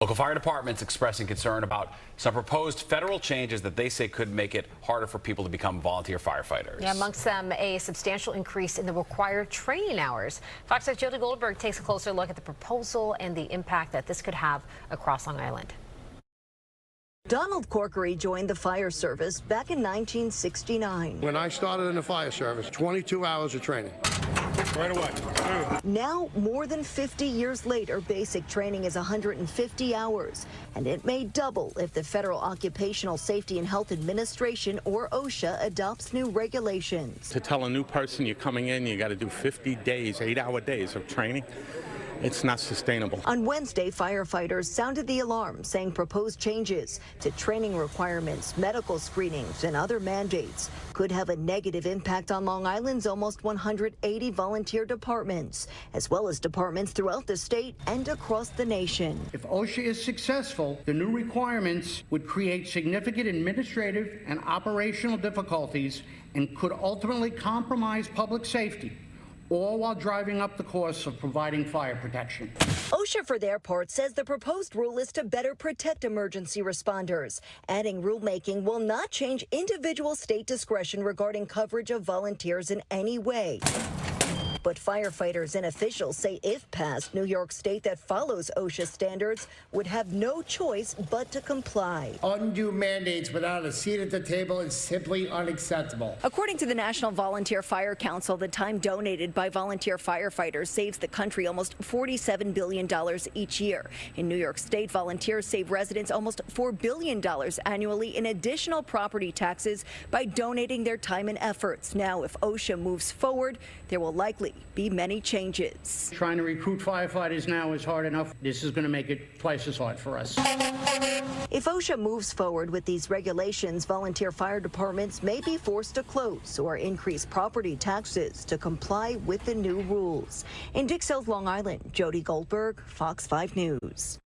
Local fire departments expressing concern about some proposed federal changes that they say could make it harder for people to become volunteer firefighters. Yeah, amongst them, a substantial increase in the required training hours. Fox 5's Jody Goldberg takes a closer look at the proposal and the impact that this could have across Long Island. Donald Corkery joined the fire service back in 1969. When I started in the fire service, 22 hours of training. Right away. Now, more than 50 years later, basic training is 150 hours, and it may double if the Federal Occupational Safety and Health Administration, or OSHA, adopts new regulations. To tell a new person you're coming in, you got to do 50 days, 8-hour days of training. It's not sustainable. On Wednesday, firefighters sounded the alarm, saying proposed changes to training requirements, medical screenings, and other mandates could have a negative impact on Long Island's almost 180 volunteer departments, as well as departments throughout the state and across the nation. If OSHA is successful, the new requirements would create significant administrative and operational difficulties and could ultimately compromise public safety, all while driving up the costs of providing fire protection. OSHA, for their part, says the proposed rule is to better protect emergency responders, adding rulemaking will not change individual state discretion regarding coverage of volunteers in any way. But firefighters and officials say if passed, New York State that follows OSHA standards would have no choice but to comply. Undue mandates without a seat at the table is simply unacceptable. According to the National Volunteer Fire Council, the time donated by volunteer firefighters saves the country almost $47 billion each year. In New York State, volunteers save residents almost $4 billion annually in additional property taxes by donating their time and efforts. Now, if OSHA moves forward, there will likely be many changes. Trying to recruit firefighters now is hard enough. This is going to make it twice as hard for us. If OSHA moves forward with these regulations, volunteer fire departments may be forced to close or increase property taxes to comply with the new rules. In Dix Hills, Long Island, Jody Goldberg, Fox 5 News.